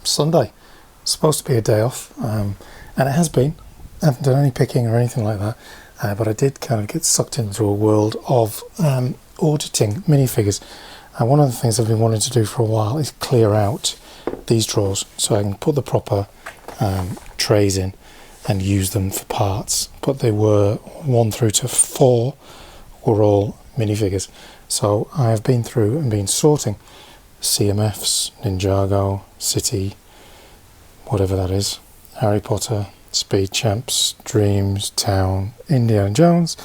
Sunday. It's supposed to be a day off, and it has been. I haven't done any picking or anything like that, but I did kind of get sucked into a world of auditing minifigures. One of the things I've been wanting to do for a while is clear out these drawers so I can put the proper trays in and use them for parts. But they were 1 through to 4 were all minifigures. So I have been through and been sorting CMFs, Ninjago, City, whatever that is, Harry Potter, Speed Champs, Dreams, Town, Indiana Jones,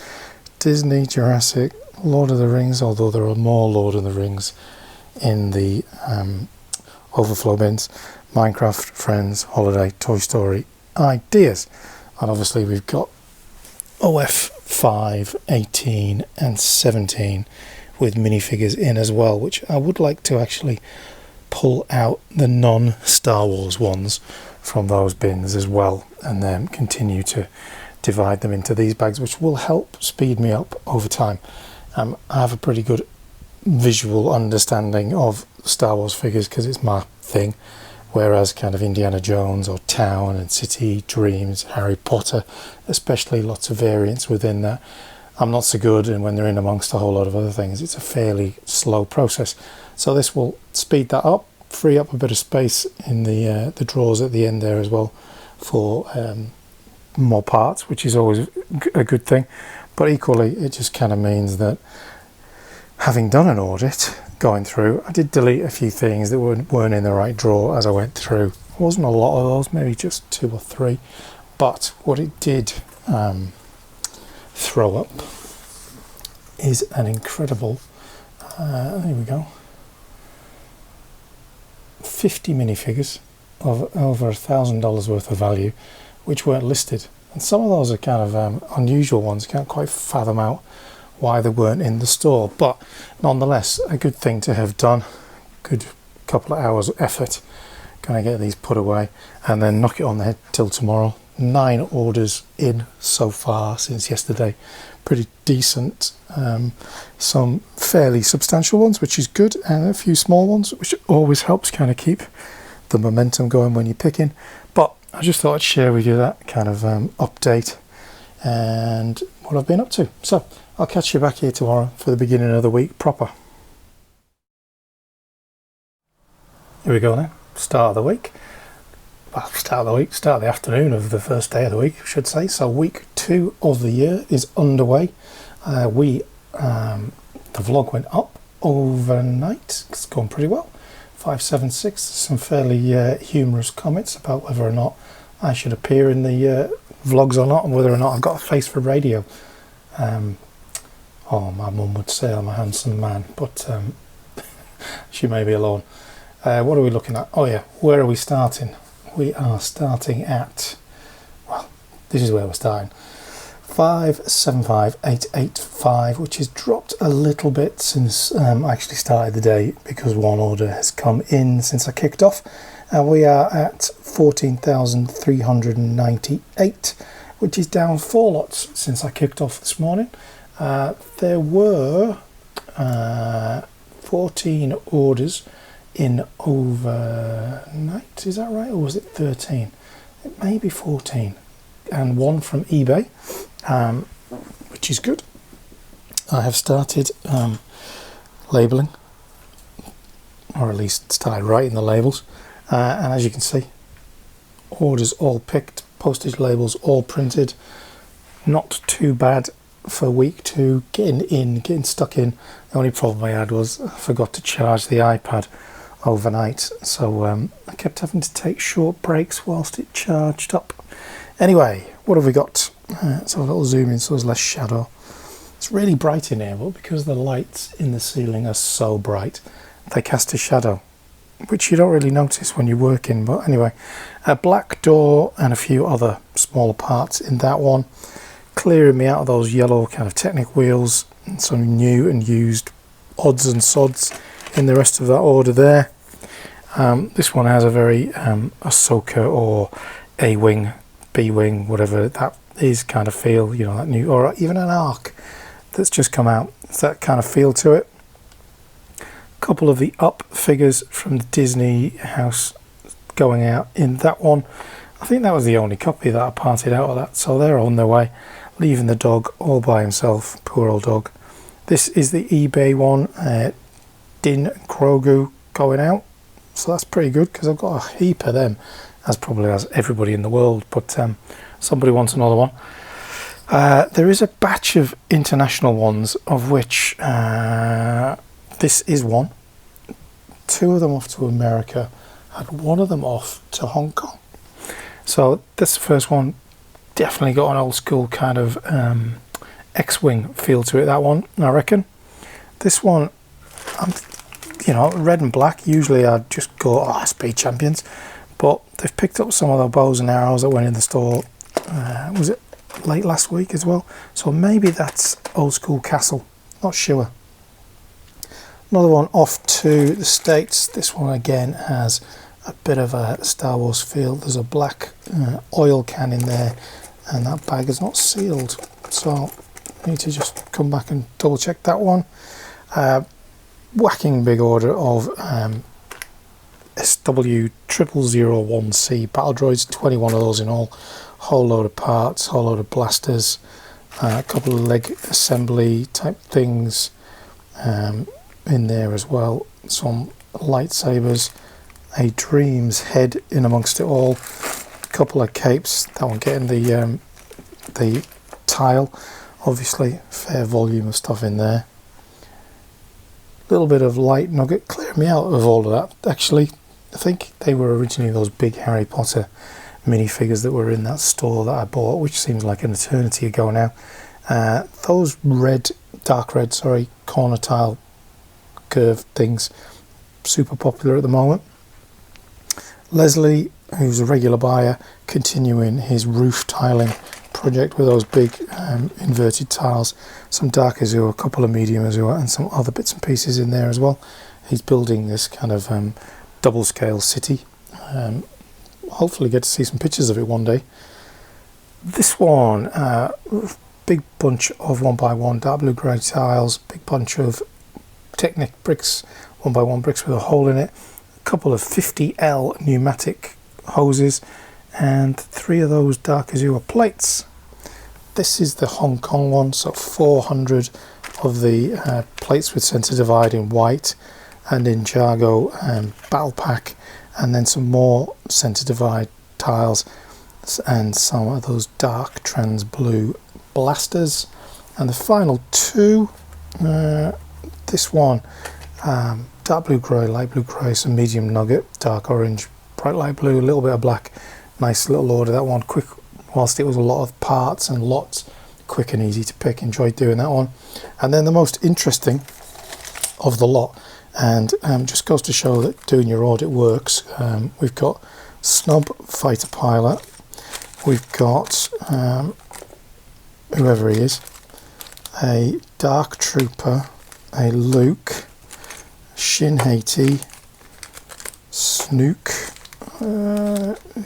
Disney, Jurassic, Lord of the Rings, although there are more Lord of the Rings in the overflow bins, Minecraft, Friends, Holiday, Toy Story, Ideas. And obviously we've got OF 5, 18 and 17 with minifigures in as well, which I would like to actually pull out the non-Star Wars ones from those bins as well, and then continue to divide them into these bags, which will help speed me up over time. I have a pretty good visual understanding of Star Wars figures because it's my thing, whereas kind of Indiana Jones or Town and City, Dreams, Harry Potter, especially lots of variants within that, I'm not so good, and when they're in amongst a whole lot of other things, it's a fairly slow process. So this will speed that up, free up a bit of space in the drawers at the end there as well for more parts, which is always a good thing. But equally, it just kind of means that having done an audit, going through, I did delete a few things that weren't in the right drawer as I went through. It wasn't a lot of those, maybe just 2 or 3. But what it did throw up is an incredible, there we go, 50 minifigures of over $1,000 worth of value, which weren't listed. And some of those are kind of unusual ones. You can't quite fathom out why they weren't in the store, but nonetheless a good thing to have done. Good couple of hours effort. Gonna get these put away and then knock it on the head till tomorrow. 9 orders in so far since yesterday. Pretty decent. Some fairly substantial ones, which is good, and a few small ones, which always helps kind of keep the momentum going when you're picking. But I just thought I'd share with you that kind of update and what I've been up to. So I'll catch you back here tomorrow for the beginning of the week proper. Here we go now. Start of the week. Well, start of the afternoon of the first day of the week, I should say. So week 2 of the year is underway. The vlog went up overnight. It's gone pretty well. 576. Some fairly humorous comments about whether or not I should appear in the vlogs or not, and whether or not I've got a face for radio. Oh, my mum would say I'm a handsome man, but she may be alone. What are we looking at? Oh yeah, where are we starting? We are starting at, well, this is where we're starting. 575885, which has dropped a little bit since I actually started the day, because one order has come in since I kicked off, and we are at 14,398, which is down 4 lots since I kicked off this morning. There were 14 orders in overnight, is that right, or was it 13? It may be 14, and 1 from eBay, which is good. I have started labelling, or at least started writing the labels, and as you can see, orders all picked, postage labels all printed. Not too bad for week 2, getting stuck in. The only problem I had was I forgot to charge the iPad overnight, so I kept having to take short breaks whilst it charged up. Anyway, what have we got? So a little zoom in so there's less shadow. It's really bright in here, but because the lights in the ceiling are so bright, they cast a shadow, which you don't really notice when you're working. But anyway, a black door and a few other smaller parts in that one, clearing me out of those yellow kind of Technic wheels, and some new and used odds and sods in the rest of that order there. This one has a very Ahsoka or A-wing, B-wing, whatever that is kind of feel, you know, that new, or even an arc that's just come out. It's that kind of feel to it. A couple of the Up figures from the Disney house going out in that one. I think that was the only copy that I parted out of that, so they're on their way, leaving the dog all by himself. Poor old dog. This is the eBay one, Din Grogu going out, so that's pretty good because I've got a heap of them, as probably has everybody in the world, but somebody wants another one. There is a batch of international ones, of which this is one. 2 of them off to America, and 1 of them off to Hong Kong. So this first one definitely got an old school kind of X-Wing feel to it, that one, I reckon. This one, you know, red and black, usually I'd just go, oh, Speed Champions, but they've picked up some of the bows and arrows that went in the store, was it late last week as well? So maybe that's old school Castle, not sure. Another one off to the States. This one again has a bit of a Star Wars feel. There's a black oil can in there, and that bag is not sealed, so I need to just come back and double check that one. Whacking big order of SW0001C battle droids, 21 of those in all, whole load of parts, whole load of blasters, a couple of leg assembly type things in there as well, some lightsabers, a Dream's head in amongst it all, a couple of capes, that one getting the tile, obviously, fair volume of stuff in there. A little bit of light nugget, clear me out of all of that. Actually, I think they were originally those big Harry Potter minifigures that were in that store that I bought, which seems like an eternity ago now. Those red, dark red, sorry, corner tile curved things, super popular at the moment. Leslie, who's a regular buyer, continuing his roof tiling project with those big inverted tiles, some dark azure, a couple of medium azure, and some other bits and pieces in there as well. He's building this kind of double scale city. Hopefully get to see some pictures of it one day. This one, big bunch of 1x1 dark blue grey tiles, big bunch of Technic bricks, 1x1 bricks with a hole in it, a couple of 50L pneumatic hoses, and 3 of those dark azure plates. This is the Hong Kong one, so 400 of the plates with centre divide in white and in Jargo battle pack, and then some more centre divide tiles and some of those dark trans blue blasters. And the final 2, this one, dark blue grey, light blue grey, some medium nugget, dark orange, bright light blue, a little bit of black. Nice little order, that one, quick, whilst it was a lot of parts and lots, quick and easy to pick. Enjoyed doing that one. And then the most interesting of the lot, and just goes to show that doing your audit works, we've got Snub Fighter Pilot, we've got whoever he is, a Dark Trooper, a Luke, Shin Haiti, Snook,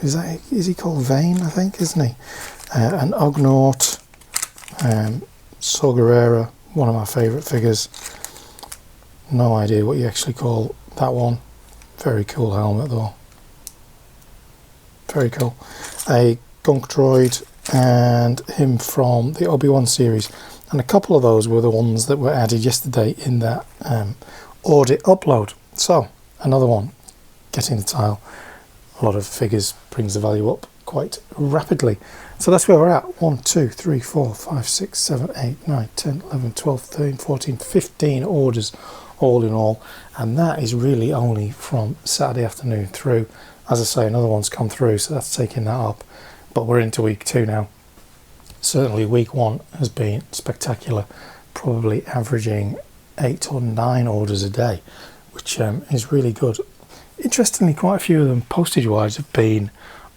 is he called Vane, I think, isn't he? An Ugnaught, Saw Gerrera, one of my favourite figures. No idea what you actually call that one. Very cool helmet though. Very cool. A Gunk Droid, and him from the Obi-Wan series. And a couple of those were the ones that were added yesterday in that audit upload. So, another one, getting the tile. A lot of figures brings the value up quite rapidly. So that's where we're at. 1, 2, 3, 4, 5, 6, 7, 8, 9, 10, 11, 12, 13, 14, 15 orders all in all. And that is really only from Saturday afternoon through. As I say, another one's come through, so that's taking that up. But we're into week 2 now. Certainly week 1 has been spectacular, probably averaging 8 or 9 orders a day, which is really good. Interestingly, quite a few of them postage wise have been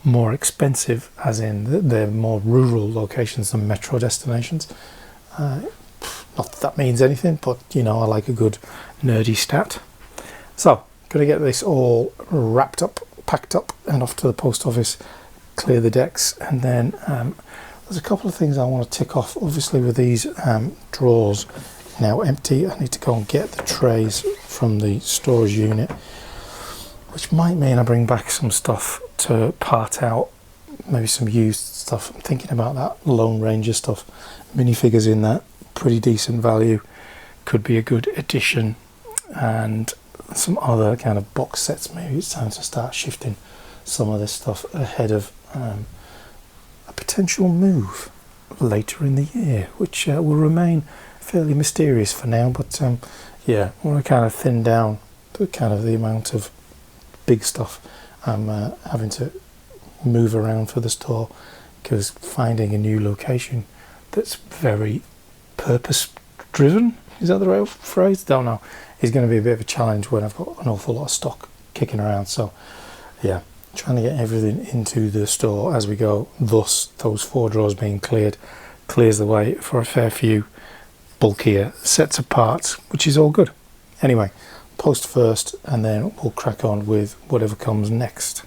more expensive, as in they're more rural locations than metro destinations. Not that that means anything, but you know, I like a good nerdy stat. So, going to get this all wrapped up, packed up, and off to the post office, clear the decks, and then there's a couple of things I want to tick off. Obviously with these drawers now empty, I need to go and get the trays from the storage unit. which might mean I bring back some stuff to part out, maybe some used stuff. I'm thinking about that Lone Ranger stuff. Minifigures in that, pretty decent value, could be a good addition, and some other kind of box sets. Maybe it's time to start shifting some of this stuff ahead of a potential move later in the year, which will remain fairly mysterious for now, but yeah, I want to kind of thin down the amount of big stuff I'm having to move around for the store, because finding a new location that's very purpose driven, is that the right phrase? Don't know, is going to be a bit of a challenge when I've got an awful lot of stock kicking around. So yeah, trying to get everything into the store as we go, thus those 4 drawers being cleared clears the way for a fair few bulkier sets of parts, which is all good. Anyway, post first, and then we'll crack on with whatever comes next.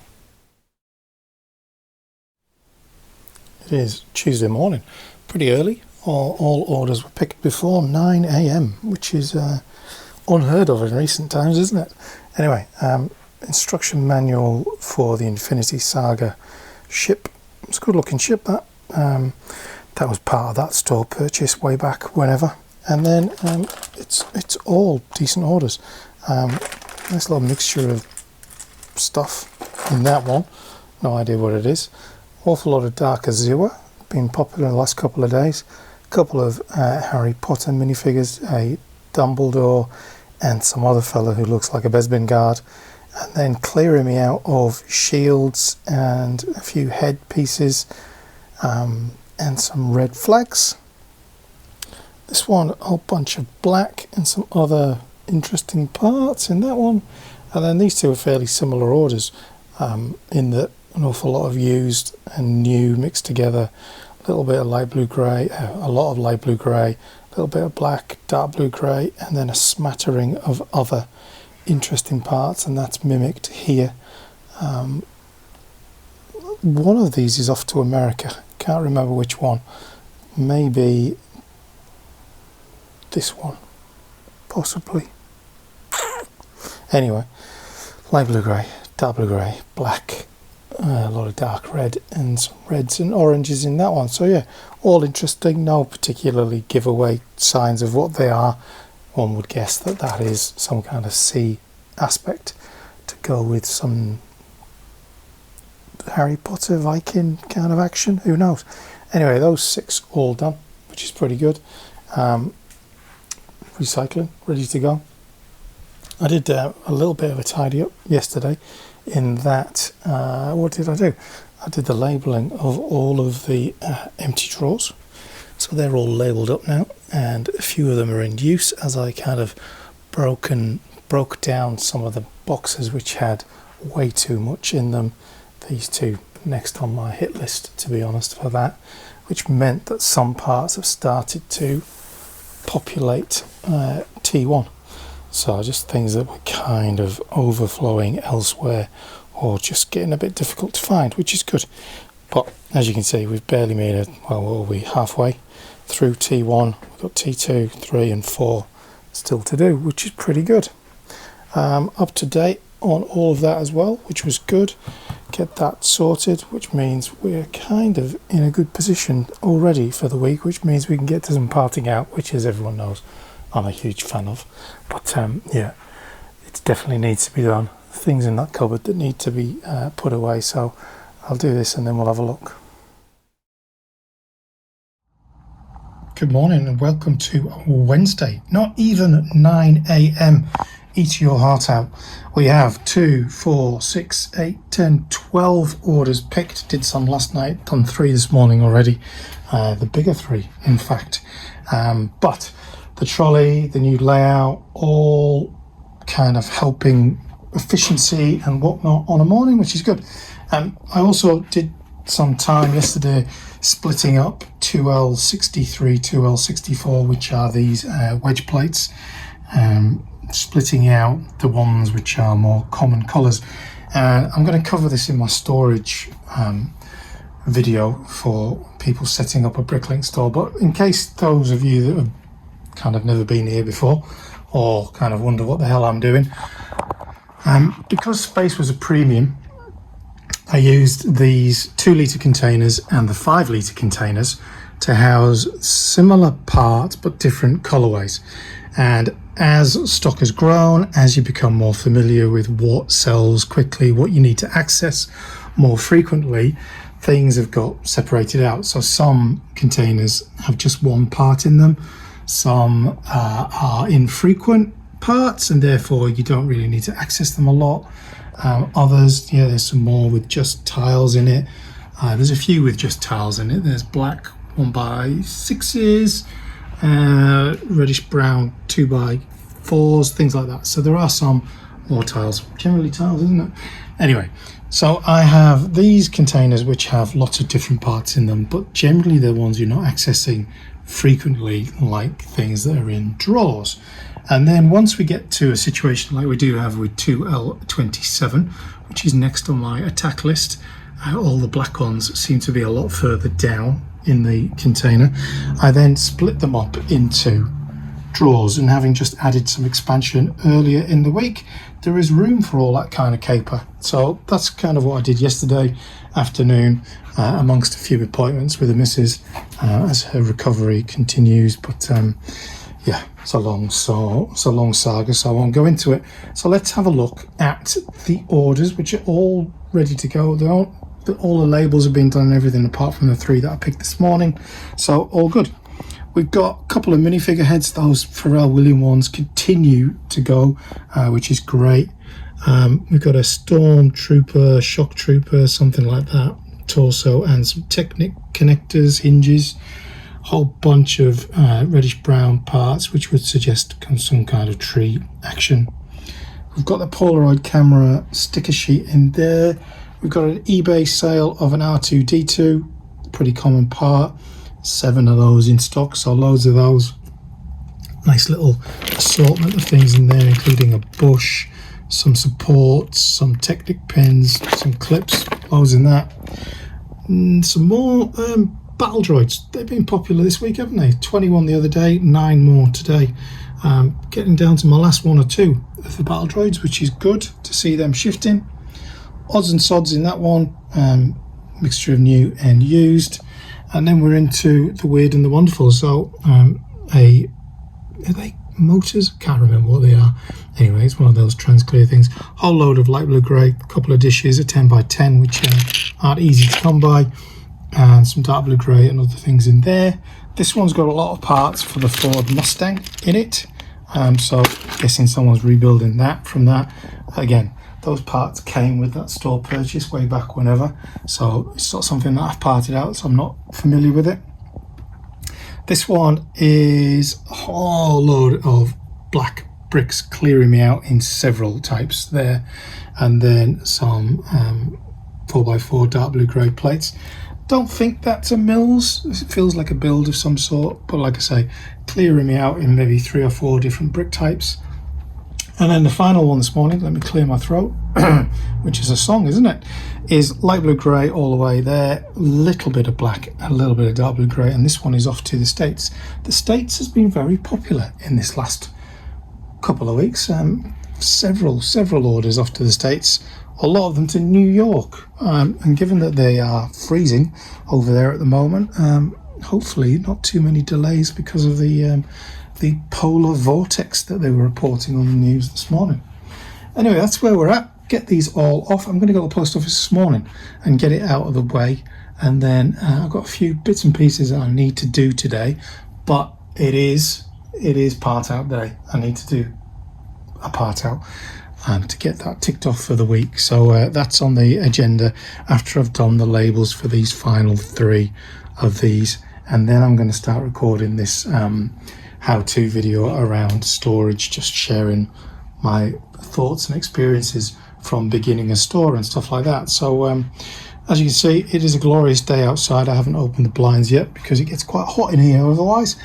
It is Tuesday morning, pretty early. All orders were picked before 9 AM, which is unheard of in recent times, isn't it? Anyway, instruction manual for the Infinity Saga ship. It's a good looking ship, that. That was part of that store purchase way back whenever. And then it's all decent orders. Nice little mixture of stuff in that one. No idea what it is. Awful lot of Dark Azure, been popular in the last couple of days. A couple of Harry Potter minifigures, a Dumbledore, and some other fella who looks like a Bespin guard. And then clearing me out of shields and a few head pieces, and some red flags. This one, a whole bunch of black and some other interesting parts in that one. And then these two are fairly similar orders, in that an awful lot of used and new mixed together. A little bit of light blue grey, a lot of light blue grey, a little bit of black, dark blue grey, and then a smattering of other interesting parts, and that's mimicked here. One of these is off to America, can't remember which one. Maybe this one, possibly. Anyway, light blue grey, dark blue grey, black, a lot of dark red, and some reds and oranges in that one. So yeah, all interesting. No particularly giveaway signs of what they are. One would guess that that is some kind of sea aspect to go with some Harry Potter Viking kind of action. Who knows? Anyway, those 6 all done, which is pretty good. Recycling, ready to go. I did a little bit of a tidy up yesterday, in that, what did I do? I did the labelling of all of the empty drawers. So they're all labelled up now, and a few of them are in use, as I kind of broke down some of the boxes which had way too much in them. These two next on my hit list, to be honest, for that, which meant that some parts have started to populate T1. So just things that were kind of overflowing elsewhere, or just getting a bit difficult to find, which is good. But as you can see, we've barely made it. Well, what are we, halfway through T1? We've got T2, 3 and 4 still to do, which is pretty good. Up to date on all of that as well, which was good. Get that sorted, which means we're kind of in a good position already for the week, which means we can get to some parting out, which, as everyone knows, I'm a huge fan of. But yeah, it definitely needs to be done. Things in that cupboard that need to be put away, so I'll do this and then we'll have a look. Good morning and welcome to Wednesday, not even 9 AM. Eat your heart out. We have 2, 4, 6, 8, 10, 12 orders picked. Did some last night, done 3 this morning already. The bigger 3, in fact. But the trolley, the new layout, all kind of helping efficiency and whatnot on a morning, which is good. I also did some time yesterday splitting up 2L63, 2L64, which are these wedge plates, splitting out the ones which are more common colours. I'm going to cover this in my storage video for people setting up a Bricklink store, but in case those of you that have kind of never been here before or kind of wonder what the hell I'm doing, Because space was a premium, I used these 2-litre containers and the 5-litre containers to house similar parts but different colorways. And as stock has grown, as you become more familiar with what sells quickly, what you need to access more frequently, things have got separated out. So some containers have just one part in them, some are infrequent parts and therefore you don't really need to access them a lot. Others, yeah, there's some more with just tiles in it. There's a few with just tiles in it. There's black 1x6s, reddish brown 2x4s, things like that. So there are some more tiles, generally tiles, isn't it? Anyway, so I have these containers which have lots of different parts in them, but generally they're ones you're not accessing frequently, like things that are in drawers. And then once we get to a situation like we do have with 2L27, which is next on my attack list, all the black ones seem to be a lot further down in the container. I then split them up into drawers, and having just added some expansion earlier in the week, there is room for all that kind of caper. So that's kind of what I did yesterday afternoon, amongst a few appointments with the missus as her recovery continues. But yeah, it's a long saga, so I won't go into it. So let's have a look at the orders, which are all ready to go. All the labels have been done and everything apart from the 3 that I picked this morning, so all good. We've got a couple of minifigure heads. Those Pharrell Williams ones continue to go, which is great. We've got a Stormtrooper, Shock Trooper, something like that, torso, and some Technic connectors, hinges, whole bunch of reddish brown parts, which would suggest some kind of tree action. We've got the Polaroid camera sticker sheet in there. We've got an eBay sale of an R2-D2, pretty common part. 7 of those in stock, so loads of those. Nice little assortment of things in there, including a bush, some supports, some Technic pins, some clips, loads in that. And some more battle droids. They've been popular this week, haven't they? 21 the other day, 9 more today. Getting down to my last 1 or 2 of the battle droids, which is good to see them shifting. Odds and sods in that one, mixture of new and used. And then we're into the weird and the wonderful. So are they motors? Can't remember what they are. Anyway, it's one of those transclear things. Whole load of light blue grey, a couple of dishes, a 10x10, which aren't easy to come by, and some dark blue grey and other things in there. This one's got a lot of parts for the Ford Mustang in it. So guessing someone's rebuilding that from that. Again, those parts came with that store purchase way back whenever, so it's not something that I've parted out, so I'm not familiar with it. This one is a whole load of black bricks clearing me out in several types there, and then some 4x4 dark blue grey plates. Don't think that's a Mills. It feels like a build of some sort, but like I say, clearing me out in maybe 3 or 4 different brick types. And then the final one this morning, let me clear my throat, which is a song, isn't it? Is light blue grey all the way there, a little bit of black, a little bit of dark blue grey, and this one is off to the States. The States has been very popular in this last couple of weeks. Several orders off to the States, a lot of them to New York. And given that they are freezing over there at the moment, hopefully not too many delays because of the polar vortex that they were reporting on the news this morning. Anyway, that's where we're at. Get these all off. I'm going to go to the post office this morning and get it out of the way, and then I've got a few bits and pieces that I need to do today, but it is part out day. I need to do a part out to get that ticked off for the week, so that's on the agenda after I've done the labels for these final 3 of these, and then I'm going to start recording this how-to video around storage, just sharing my thoughts and experiences from beginning a store and stuff like that. So as you can see, it is a glorious day outside. I haven't opened the blinds yet because it gets quite hot in here otherwise.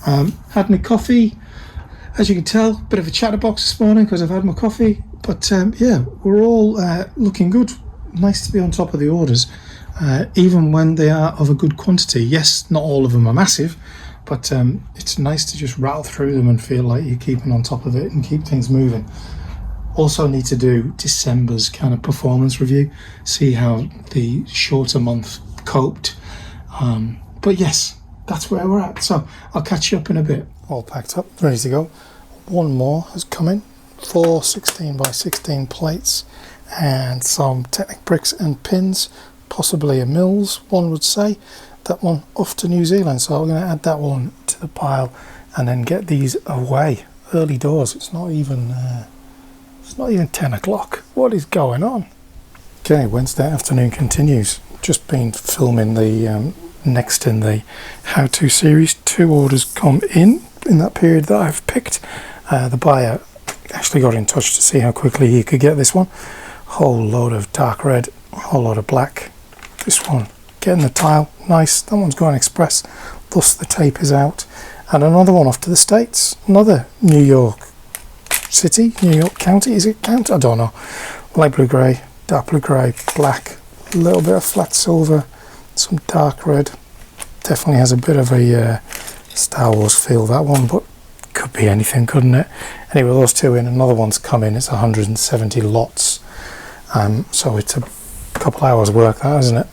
Had my coffee, as you can tell, bit of a chatterbox this morning because I've had my coffee, but yeah, we're all looking good. Nice to be on top of the orders, even when they are of a good quantity. Yes, not all of them are massive, but it's nice to just rattle through them and feel like you're keeping on top of it and keep things moving. Also need to do December's kind of performance review, see how the shorter month coped. But yes, that's where we're at. So I'll catch you up in a bit. All packed up, ready to go. One more has come in, 4 16 by 16 plates and some Technic bricks and pins, possibly a Mills, one would say. That one off to New Zealand, so I'm going to add that one to the pile and then get these away. Early doors, it's not even 10 o'clock. What is going on? Okay, Wednesday afternoon continues. Just been filming the next in the how-to series. 2 orders come in that period that I've picked. The buyer actually got in touch to see how quickly he could get this one. Whole load of dark red, whole load of black. This one getting the tile, nice. That one's going express, thus the tape is out. And another one off to the States, another New York City, New York County, is it county? I don't know. Light blue grey, dark blue grey, black, a little bit of flat silver, some dark red. Definitely has a bit of a Star Wars feel, that one, but could be anything, couldn't it? Anyway, those 2 in, another one's come in, it's 170 lots. So it's a couple hours work, that, isn't it?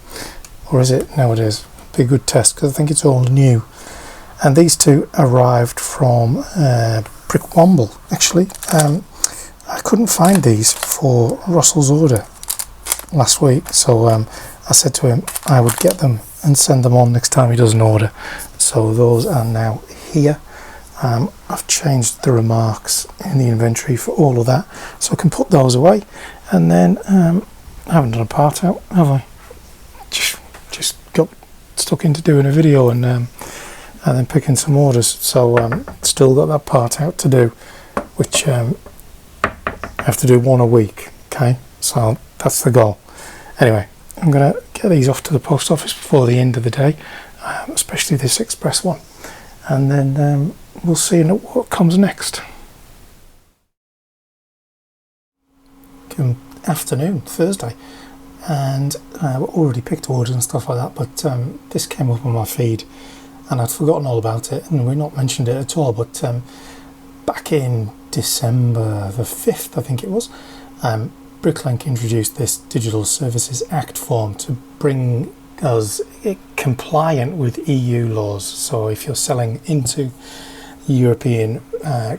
Or is it? No, it is. Be a good test, because I think it's all new. And these 2 arrived from Brickwomble, actually. I couldn't find these for Russell's order last week, so I said to him I would get them and send them on next time he does an order. So those are now here. I've changed the remarks in the inventory for all of that, so I can put those away. And then I haven't done a part out, have I? Just got stuck into doing a video and then picking some orders. So still got that part out to do, which I have to do 1 a week. Okay, so that's the goal. Anyway, I'm gonna get these off to the post office before the end of the day, especially this express one, and then we'll see what comes next. Good afternoon, Thursday, and I've already picked orders and stuff like that, but this came up on my feed and I'd forgotten all about it, and we've not mentioned it at all. But back in December the 5th, I think it was, Bricklink introduced this Digital Services Act form to bring us compliant with EU laws. So if you're selling into European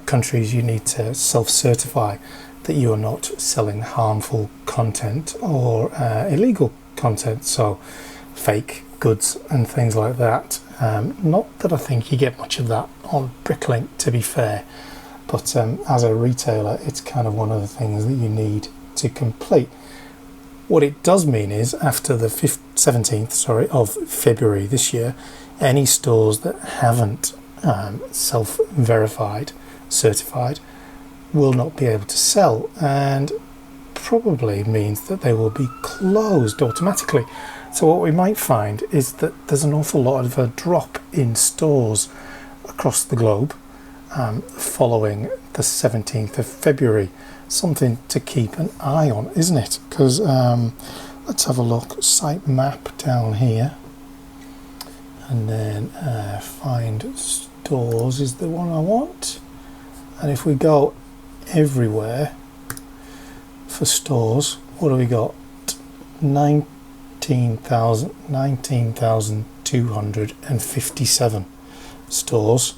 countries, you need to self-certify that you are not selling harmful content or illegal content, so fake goods and things like that. Not that I think you get much of that on Bricklink, to be fair, but as a retailer, it's kind of one of the things that you need to complete. What it does mean is, after the 17th of February this year, any stores that haven't self-verified, certified, will not be able to sell, and probably means that they will be closed automatically. So what we might find is that there's an awful lot of a drop in stores across the globe following the 17th of February. Something to keep an eye on, isn't it? Because let's have a look. Site map down here, and then find stores is the one I want. And if we go everywhere for stores, what do we got? 19,257 stores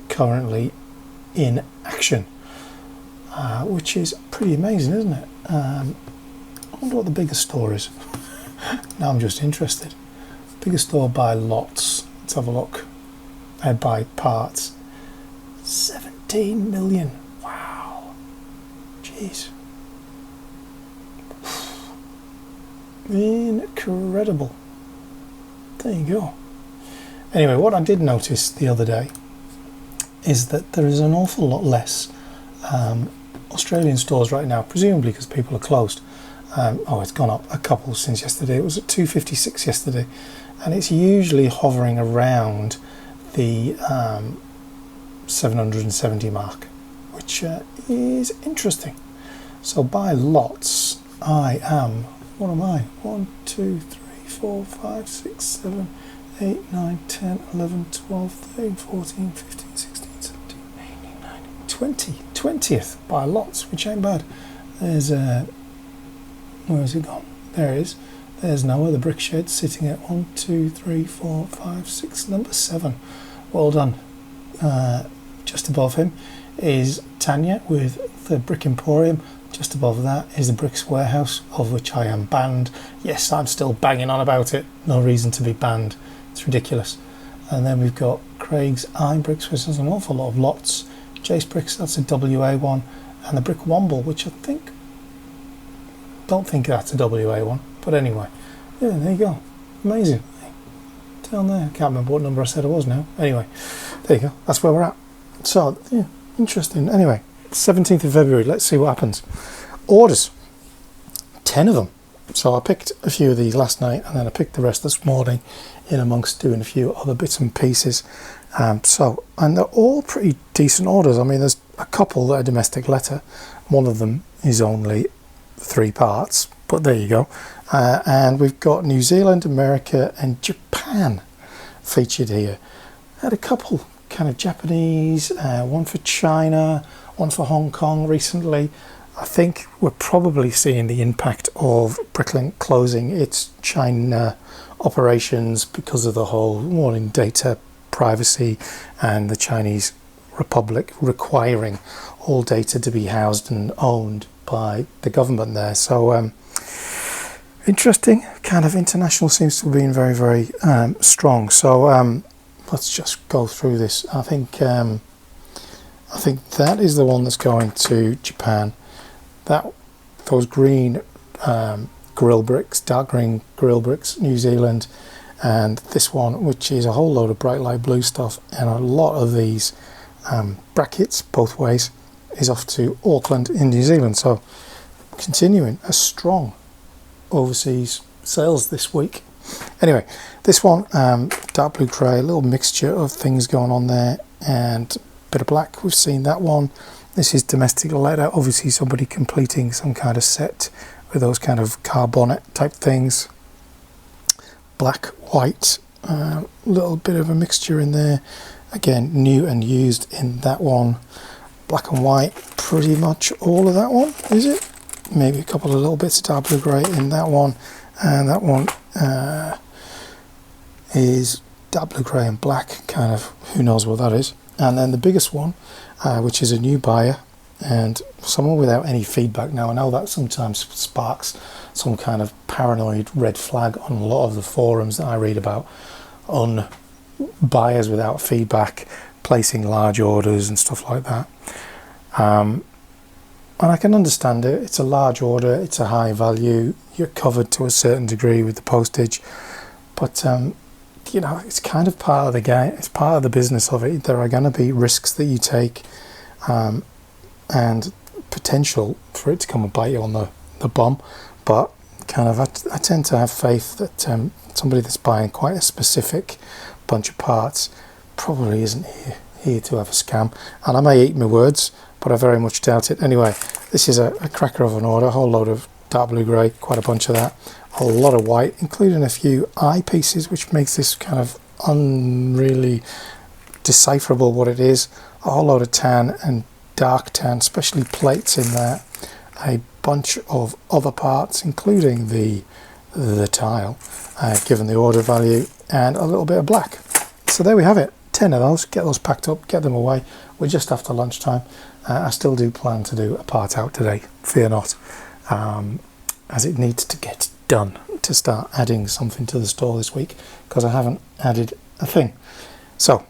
currently in action, which is pretty amazing, isn't it? I wonder what the biggest store is. Now I'm just interested. Biggest store by lots. Let's have a look. By parts. 17 million. Wow. Jeez. Incredible. There you go. Anyway, what I did notice the other day is that there is an awful lot less Australian stores right now, presumably because people are closed. Oh, it's gone up a couple since yesterday. It was at 256 yesterday, and it's usually hovering around the 770 mark, which is interesting. So by lots, I am, what am I? 1, 2, 3, 4, 5, 6, 7, 8, 9, 10, 11, 12, 13, 14, 15, 16, 17, 18, 19, 20. 20th by lots, which ain't bad. There's where has it gone? There it is. There's Noah, the brick shed, sitting at 1, 2, 3, 4, 5, 6, number 7. Well done. Just above him is Tanya with the Brick Emporium. Just above that is the Bricks Warehouse, of which I am banned. Yes, I'm still banging on about it. No reason to be banned. It's ridiculous. And then we've got Craig's Iron Bricks, which has an awful lot of lots. Jace Bricks, that's a WA one. And the Brick Womble, which I don't think that's a WA one. But anyway, yeah, there you go. Amazing. Down there, I can't remember what number I said it was now. Anyway, there you go. That's where we're at. So, yeah, interesting. Anyway, 17th of February, let's see what happens. Orders, 10 of them. So I picked a few of these last night, and then I picked the rest this morning in amongst doing a few other bits and pieces. And they're all pretty decent orders. I mean, there's a couple that are domestic letter. One of them is only 3 parts, but there you go. And we've got New Zealand, America and Japan featured here. I had a couple kind of Japanese, one for China, one for Hong Kong recently. I think we're probably seeing the impact of Bricklink closing its China operations because of the whole warning data privacy and the Chinese Republic requiring all data to be housed and owned by the government there. So interesting, kind of international seems to have been very, very strong. So let's just go through this. I think that is the one that's going to Japan. Those green grill bricks, dark green grill bricks, New Zealand, and this one, which is a whole load of bright light blue stuff, and a lot of these brackets both ways, is off to Auckland in New Zealand. So continuing a strong overseas sales this week. Anyway, this one, dark blue grey, a little mixture of things going on there, and a bit of black. We've seen that one. This is domestic letter, obviously somebody completing some kind of set with those kind of car bonnet type things. Black, white, little bit of a mixture in there. Again, new and used in that one. Black and white, pretty much all of that one, is it? Maybe a couple of little bits of dark blue grey in that one. And that one is dark blue grey and black, kind of, who knows what that is. And then the biggest one, which is a new buyer and someone without any feedback. Now, I know that sometimes sparks some kind of paranoid red flag on a lot of the forums that I read about on buyers without feedback placing large orders and stuff like that. And I can understand it. It's a large order, it's a high value, you're covered to a certain degree with the postage, but you know, it's kind of part of the game, it's part of the business of it. There are going to be risks that you take, and potential for it to come and bite you on the bum, but kind of I tend to have faith that somebody that's buying quite a specific bunch of parts probably isn't here to have a scam. And I may eat my words, but I very much doubt it. Anyway, this is a cracker of an order, a whole load of dark blue grey, quite a bunch of that, a lot of white, including a few eye pieces, which makes this kind of unreally decipherable what it is. A whole load of tan and dark tan, especially plates in there, a bunch of other parts, including the tile, given the order value, and a little bit of black. So there we have it, 10 of those. Get those packed up, get them away. We're just after lunchtime. I still do plan to do a part out today, fear not, as it needs to get done to start adding something to the store this week, because I haven't added a thing. So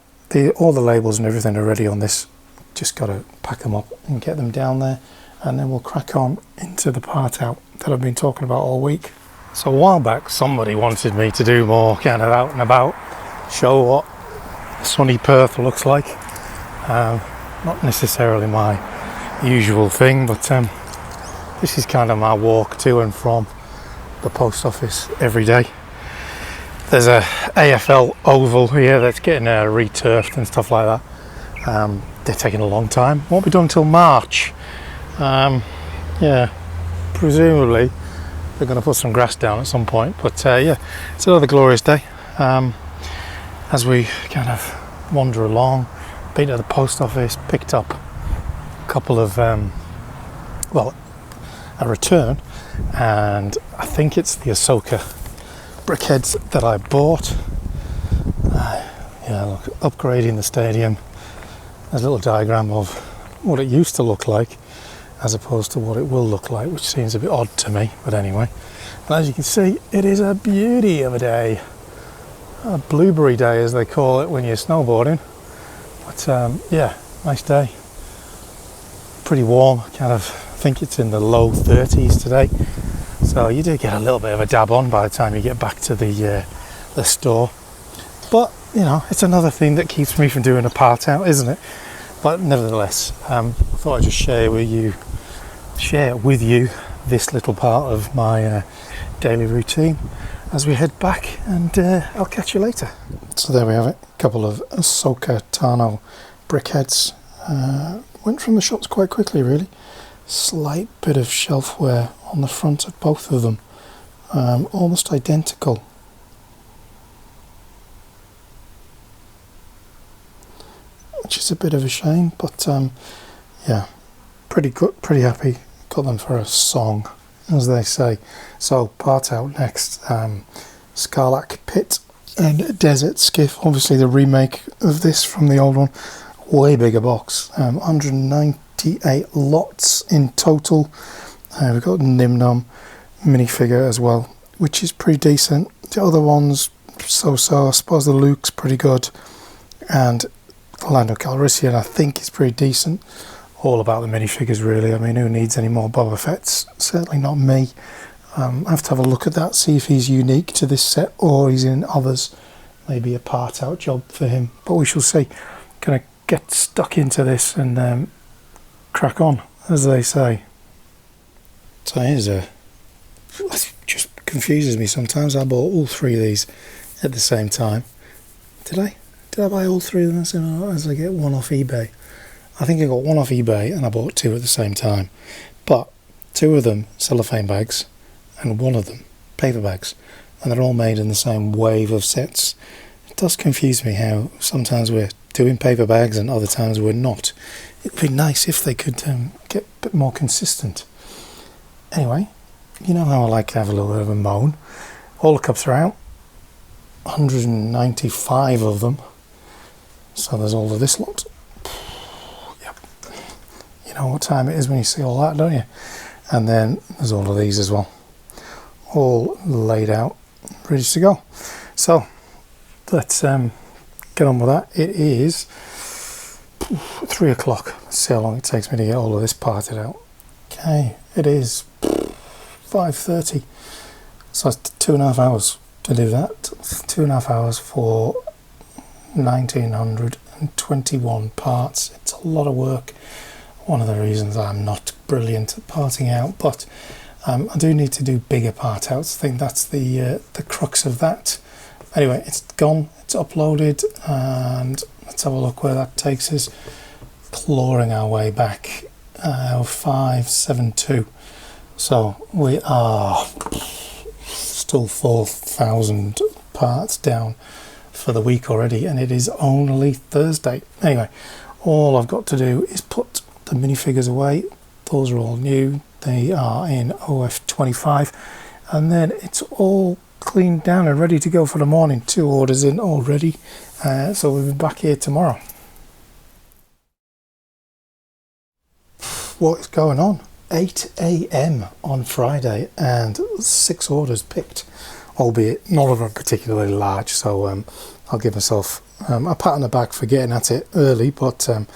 all the labels and everything are ready on this. Just got to pack them up and get them down there, and then we'll crack on into the part out that I've been talking about all week. So a while back somebody wanted me to do more kind of out and about, show what sunny Perth looks like. Not necessarily my usual thing, but this is kind of my walk to and from the post office every day. There's a AFL oval here that's getting returfed and stuff like that. They're taking a long time. Won't be done until March. Yeah, presumably they're going to put some grass down at some point. But yeah, it's another glorious day. As we kind of wander along, been to the post office, picked up couple of well, a return, and I think it's the Ahsoka brickheads that I bought. Yeah, look, upgrading the stadium. There's a little diagram of what it used to look like as opposed to what it will look like, which seems a bit odd to me, but anyway. And as you can see, it is a beauty of a day. A blueberry day, as they call it when you're snowboarding. But yeah, nice day. Pretty warm, kind of, I think it's in the low 30s today. So you do get a little bit of a dab on by the time you get back to the store. But, you know, it's another thing that keeps me from doing a part out, isn't it? But nevertheless, I thought I'd just share with you this little part of my daily routine as we head back, and I'll catch you later. So there we have it, a couple of Ahsoka Tano brickheads. Went from the shops quite quickly, really. Slight bit of shelf wear on the front of both of them, almost identical. Which is a bit of a shame, but yeah, pretty good, pretty happy. Got them for a song, as they say. So part out next, Scarlac Pit and Desert Skiff. Obviously the remake of this from the old one. Way bigger box, 198 lots in total. We've got Nimnom minifigure as well, which is pretty decent. The other ones, so-so. I suppose the Luke's pretty good, and Lando Calrissian I think is pretty decent. All about the minifigures really. I mean, who needs any more Boba Fett's? Certainly not me. I have to have a look at that, see if he's unique to this set or he's in others. Maybe a part out job for him, but we shall see. Gonna get stuck into this and crack on, as they say. So here's it just confuses me sometimes. I bought all three of these at the same time. Did I buy all three of them as I get one off eBay? I think I got one off eBay and I bought two at the same time. But two of them cellophane bags and one of them paper bags. And they're all made in the same wave of sets. It does confuse me how sometimes we're doing paper bags and other times we're not. It'd be nice if they could get a bit more consistent. Anyway, you know how I like to have a little bit of a moan. All the cups are out. 195 of them. So there's all of this lot. Yep. You know what time it is when you see all that, don't you? And then there's all of these as well. All laid out, ready to go. So let's get on with that. It is 3 o'clock. Let's see how long it takes me to get all of this parted out. Okay, it is 5:30. So it's 2.5 hours to do that. 2.5 hours for 1921 parts. It's a lot of work. One of the reasons I'm not brilliant at parting out, but I do need to do bigger part outs. I think that's the crux of that. Anyway, it's gone, it's uploaded, and let's have a look where that takes us. Clawing our way back, 572. So we are still 4,000 parts down for the week already, and it is only Thursday. Anyway, all I've got to do is put the minifigures away. Those are all new. They are in OF25, and then it's all cleaned down and ready to go for the morning. 2 orders in already, so we'll be back here tomorrow. What is going on? 8 a.m. on Friday and 6 orders picked, albeit none of them particularly large, so I'll give myself a pat on the back for getting at it early. But a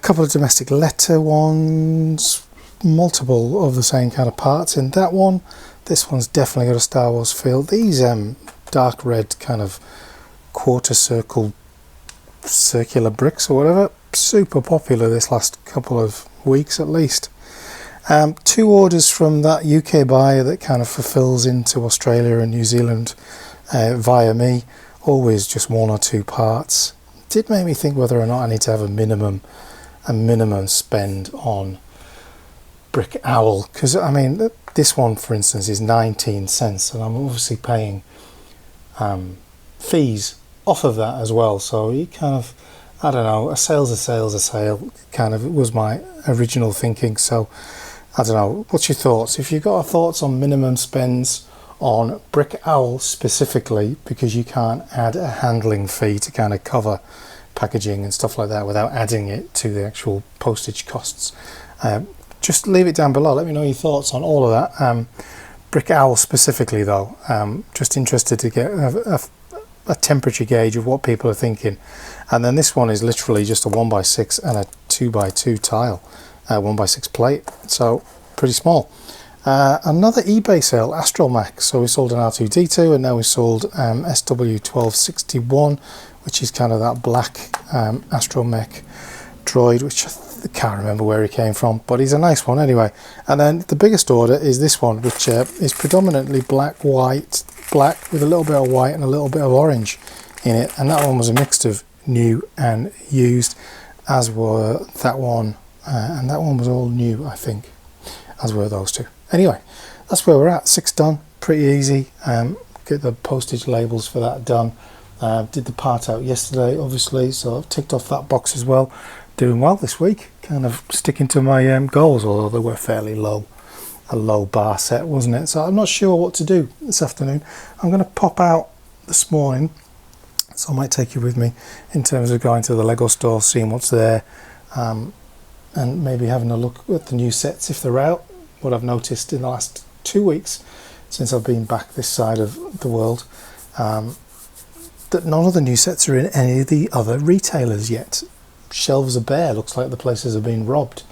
couple of domestic letter ones, multiple of the same kind of parts in that one. This one's definitely got a Star Wars feel. These dark red kind of quarter circle circular bricks or whatever, super popular this last couple of weeks at least. 2 orders from that UK buyer that kind of fulfills into Australia and New Zealand via me. Always just 1 or 2 parts. It did make me think whether or not I need to have a minimum spend on Brick Owl, because I mean this one for instance is 19 cents and I'm obviously paying fees off of that as well, so you kind of I don't know, a sale's a sale's a sale, kind of was my original thinking. So I don't know, what's your thoughts? If you've got thoughts on minimum spends on Brick Owl specifically, because you can't add a handling fee to kind of cover packaging and stuff like that without adding it to the actual postage costs, just leave it down below. Let me know your thoughts on all of that. Brick Owl specifically though, just interested to get a temperature gauge of what people are thinking. And then this one is literally just a 1x6 and a 2x2 tile, 1x6 plate, so pretty small. Another eBay sale, Astromech. So we sold an R2D2 and now we sold SW1261, which is kind of that black Astromech droid, which I can't remember where he came from, but he's a nice one anyway. And then the biggest order is this one, which is predominantly black with a little bit of white and a little bit of orange in it. And that one was a mix of new and used, as were that one, and that one was all new, I think, as were those two. Anyway, that's where we're at. 6 done, pretty easy. Get the postage labels for that done. Did the part out yesterday, obviously, so I've ticked off that box as well. Doing well this week, kind of sticking to my goals, although they were fairly low. A low bar set, wasn't it? So I'm not sure what to do this afternoon. I'm going to pop out this morning, so I might take you with me in terms of going to the LEGO store, seeing what's there, and maybe having a look at the new sets if they're out. What I've noticed in the last 2 weeks since I've been back this side of the world, that none of the new sets are in any of the other retailers yet. Shelves are bare, looks like the places have been robbed.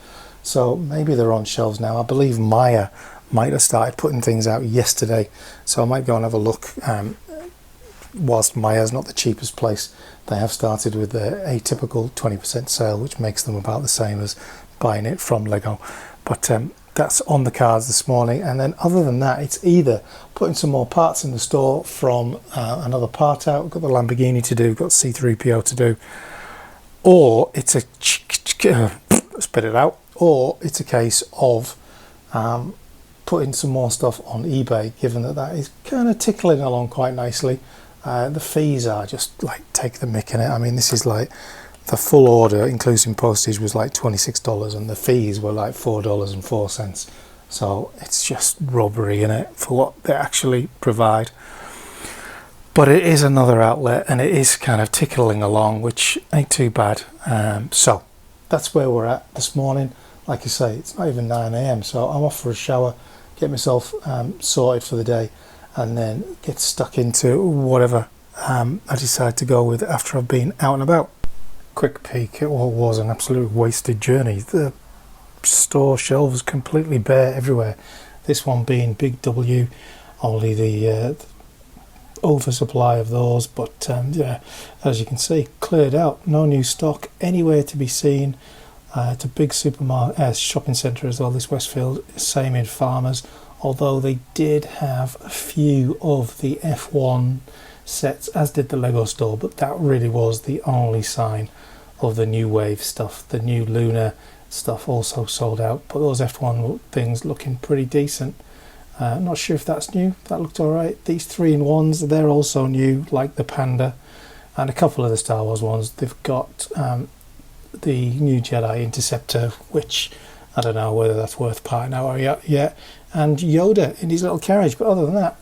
So maybe they're on shelves now. I believe Maya might have started putting things out yesterday, so I might go and have a look. Whilst Maya's not the cheapest place, they have started with their atypical 20% sale, which makes them about the same as buying it from LEGO. But that's on the cards this morning. And then other than that, it's either putting some more parts in the store from another part out. We've got the Lamborghini to do, we've got C-3PO to do, or it's a spit it out, or it's a case of putting some more stuff on eBay, given that that is kind of tickling along quite nicely. The fees are just like, take the mick in it. I mean, this is like the full order, including postage, was like $26, and the fees were like $4.04. So it's just robbery in it for what they actually provide. But it is another outlet, and it is kind of tickling along, which ain't too bad. So that's where we're at this morning. Like I say, it's not even 9 AM, so I'm off for a shower, get myself sorted for the day, and then get stuck into whatever I decide to go with after I've been out and about. Quick peek at what was an absolute wasted journey. The store shelves completely bare everywhere. This one being Big W, only the oversupply of those, but yeah, as you can see, cleared out. No new stock anywhere to be seen. It's a big supermarket, shopping centre as well, this Westfield. Same in Farmers, although they did have a few of the F1 sets, as did the LEGO store, but that really was the only sign of the new wave stuff. The new Lunar stuff also sold out, but those F1 things looking pretty decent. Not sure if that's new. That looked alright. These 3-in-1s, they're also new, like the Panda, and a couple of the Star Wars ones. They've got the new Jedi Interceptor, which I don't know whether that's worth parting out yet, and Yoda in his little carriage. But other than that,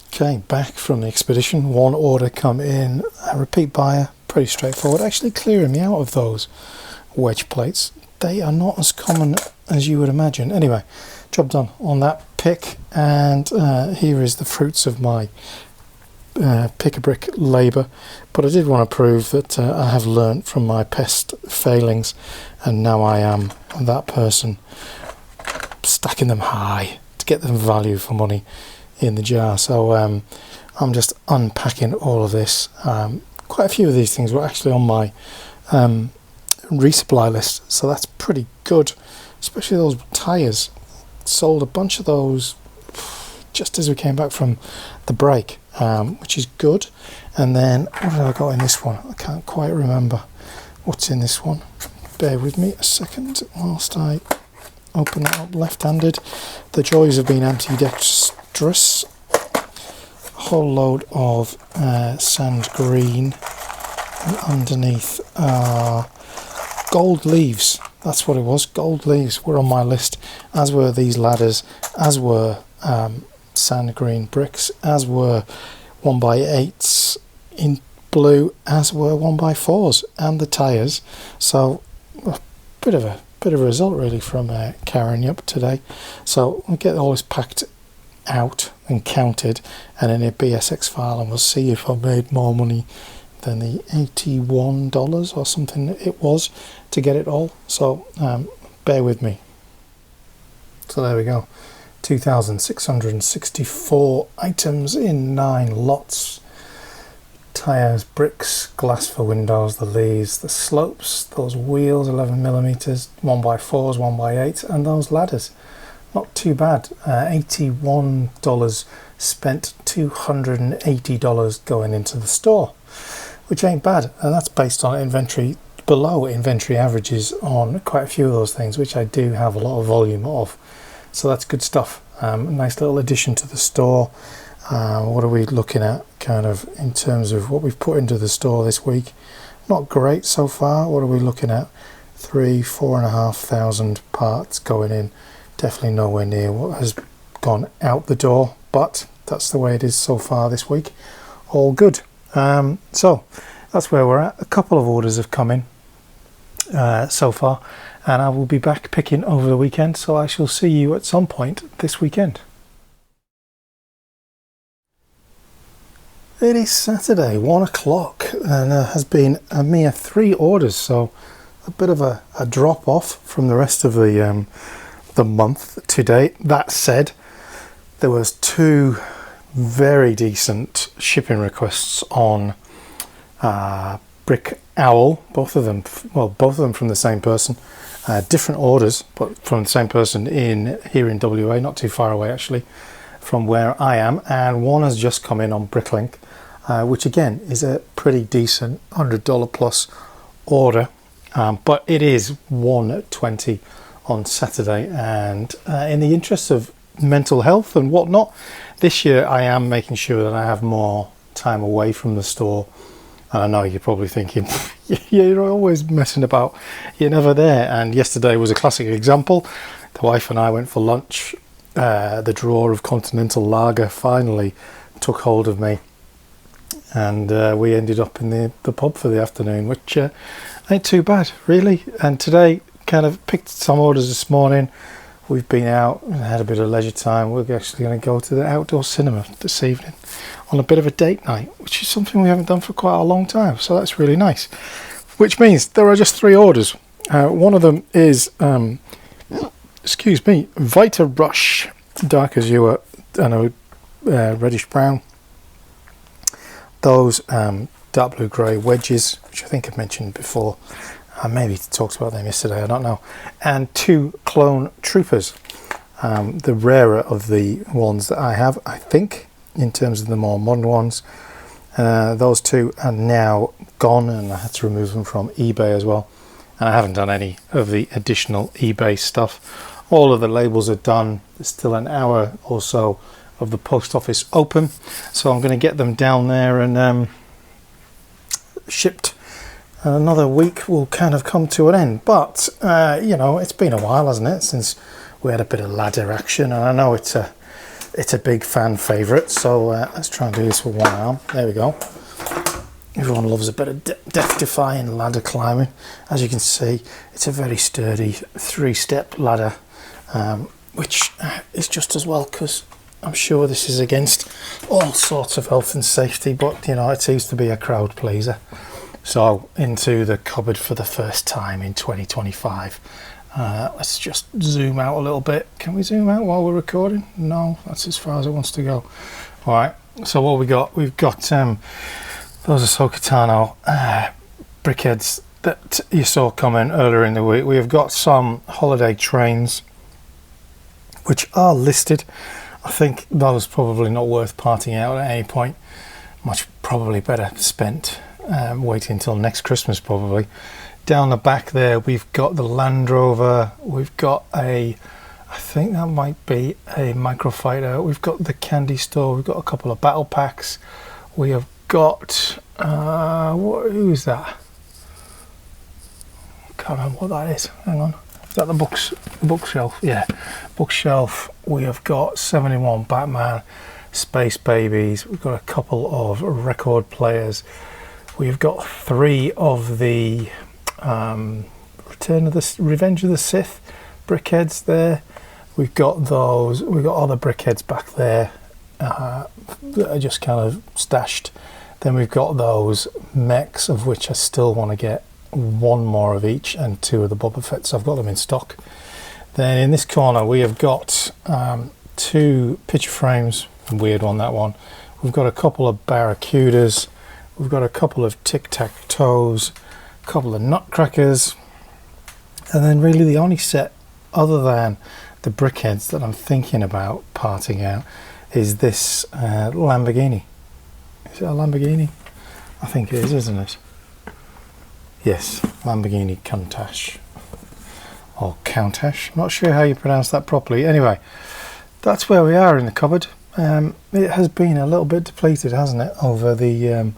okay, back from the expedition. One order come in, a repeat buyer, pretty straightforward. Actually clearing me out of those wedge plates. They are not as common as you would imagine. Anyway, job done on that pick, and here is the fruits of my pick-a-brick labour. But I did want to prove that I have learnt from my past failings, and now I am that person stacking them high to get them value for money in the jar. So I'm just unpacking all of this. Quite a few of these things were actually on my resupply list, so that's pretty good, especially those tyres. Sold a bunch of those just as we came back from the break, which is good. And then what have I got in this one? I can't quite remember what's in this one. Bear with me a second whilst I open that up left-handed. The joys of being ambidextrous. A whole load of sand green And underneath are gold leaves. That's what it was. Gold leaves were on my list, as were these ladders, as were sand green bricks, as were 1x8s in blue, as were 1x4s, and the tyres. So a bit of a result really from carrying up today. So we'll get all this packed out and counted and in a BSX file, and we'll see if I made more money than the $81 or something it was to get it all. So bear with me. So there we go, 2,664 items in 9 lots. Tyres, bricks, glass for windows, the leaves, the slopes, those wheels 11mm, 1x4s, 1x8s, and those ladders. Not too bad. $81 spent, $280 going into the store, which ain't bad, and that's based on inventory, below inventory averages on quite a few of those things, which I do have a lot of volume of. So that's good stuff. Nice little addition to the store. What are we looking at kind of in terms of what we've put into the store this week? Not great so far. What are we looking at? 4,500 parts going in. Definitely nowhere near what has gone out the door, but that's the way it is so far this week. All good. So that's where we're at. A couple of orders have come in so far, and I will be back picking over the weekend, so I shall see you at some point this weekend. It is Saturday, 1 o'clock, and has been a mere 3 orders, so a bit of a drop off from the rest of the month to date. That said, there was 2 very decent shipping requests on Brick Owl, both of them from the same person, different orders, but from the same person here in WA, not too far away actually from where I am, and one has just come in on Bricklink, which again is a pretty decent $100 plus order, but it is $120 on Saturday, and in the interest of mental health and whatnot, this year I am making sure that I have more time away from the store. And I know you're probably thinking, you're always messing about, you're never there. And yesterday was a classic example. The wife and I went for lunch. The drawer of Continental Lager finally took hold of me, and we ended up in the pub for the afternoon, which ain't too bad really. And today kind of picked some orders this morning. We've been out and had a bit of leisure time. We're actually going to go to the outdoor cinema this evening on a bit of a date night, which is something we haven't done for quite a long time, so that's really nice. Which means there are just 3 orders. One of them is Vita Rush Dark Azure and reddish brown. Those dark blue grey wedges, which I think I've mentioned before. Maybe talked about them yesterday, I don't know. And 2 clone troopers, the rarer of the ones that I have, I think, in terms of the more modern ones. Those 2 are now gone, and I had to remove them from eBay as well. And I haven't done any of the additional eBay stuff. All of the labels are done. There's still an hour or so of the post office open, so I'm going to get them down there and shipped. Another week will kind of come to an end, but you know, it's been a while, hasn't it, since we had a bit of ladder action, and I know it's a big fan favourite, so let's try and do this with one arm. There we go. Everyone loves a bit of death-defying ladder climbing. As you can see, it's a very sturdy 3-step ladder, which is just as well, because I'm sure this is against all sorts of health and safety, but you know, it seems to be a crowd pleaser. So into the cupboard for the first time in 2025. Let's just zoom out a little bit. Can we zoom out while we're recording? No, that's as far as it wants to go. All right, so what we got? We've got those are Sokatano brickheads that you saw coming earlier in the week. We have got some holiday trains which are listed. I think those probably not worth parting out at any point. Much probably better spent waiting until next Christmas probably. Down the back there we've got the Land Rover, we've got I think that might be a microfighter, we've got the candy store, we've got a couple of battle packs, we have got Who's that? Can't remember what that is. Hang on. Is that the bookshelf? Yeah, bookshelf. We have got 71 Batman, Space Babies. We've got a couple of record players. We've got 3 of the Revenge of the Sith brickheads there. We've got those. We've got other brickheads back there that are just kind of stashed. Then we've got those mechs, of which I still want to get 1 more of each and 2 of the Boba Fett, so I've got them in stock. Then in this corner we have got 2 picture frames, weird one that one. We've got a couple of Barracudas, we've got a couple of tic-tac-toes, a couple of nutcrackers, and then really the only set other than the brickheads that I'm thinking about parting out is this Lamborghini. Is it a Lamborghini? I think it is, isn't it? Yes, Lamborghini Countach or Countach. I'm not sure how you pronounce that properly. Anyway, that's where we are in the cupboard. It has been a little bit depleted, hasn't it, over the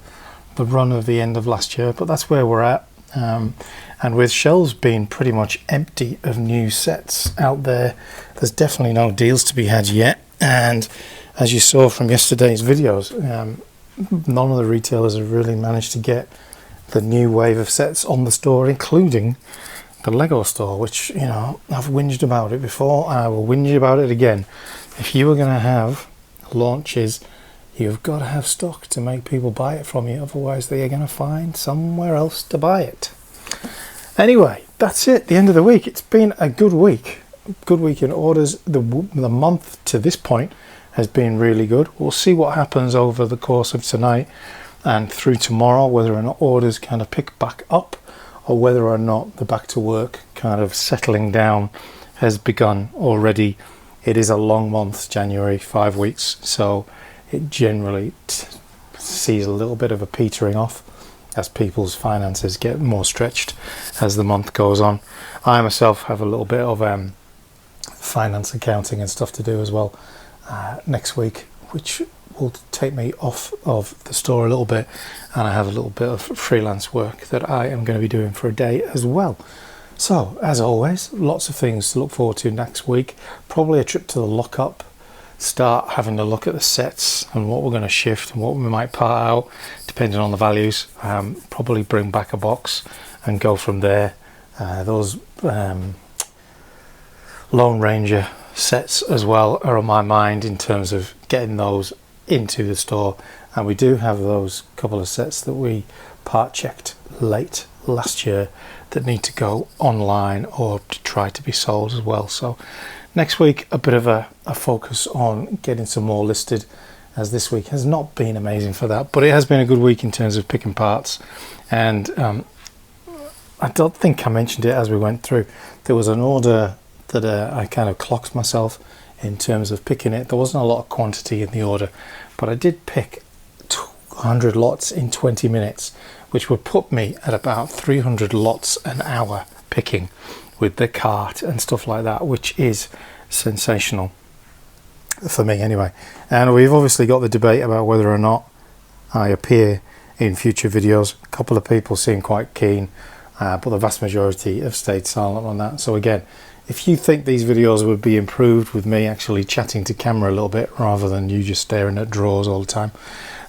run of the end of last year, but that's where we're at. And with shelves being pretty much empty of new sets out there, there's definitely no deals to be had yet. And as you saw from yesterday's videos, none of the retailers have really managed to get the new wave of sets on the store, including the LEGO store, which, you know, I've whinged about it before and I will whinge about it again. If you were going to have launches, you've got to have stock to make people buy it from you, otherwise they are going to find somewhere else to buy it. Anyway, that's it, the end of the week. It's been a good week in orders. The month to this point has been really good. We'll see what happens over the course of tonight and through tomorrow, whether or not orders kind of pick back up or whether or not the back to work kind of settling down has begun already. It is a long month, January, 5 weeks, so it generally sees a little bit of a petering off as people's finances get more stretched as the month goes on. I myself have a little bit of finance accounting and stuff to do as well next week, which will take me off of the store a little bit, and I have a little bit of freelance work that I am going to be doing for a day as well. So as always, lots of things to look forward to next week. Probably a trip to the lockup, start having a look at the sets and what we're going to shift and what we might part out depending on the values. Probably bring back a box and go from there. Those Lone Ranger sets as well are on my mind in terms of getting those into the store, and we do have those couple of sets that we part checked late last year that need to go online or to try to be sold as well. So next week a bit of a focus on getting some more listed, as this week has not been amazing for that, but it has been a good week in terms of picking parts. And I don't think I mentioned it as we went through, there was an order that I kind of clocked myself in terms of picking it. There wasn't a lot of quantity in the order, but I did pick 200 lots in 20 minutes, which would put me at about 300 lots an hour picking with the cart and stuff like that, which is sensational for me anyway. And we've obviously got the debate about whether or not I appear in future videos. A couple of people seem quite keen, but the vast majority have stayed silent on that. So again, if you think these videos would be improved with me actually chatting to camera a little bit rather than you just staring at drawers all the time,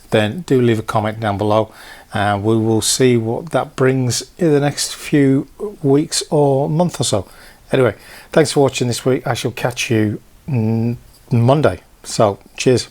then do leave a comment down below, and we will see what that brings in the next few weeks or month or so. Anyway, thanks for watching this week. I shall catch you Monday. So cheers.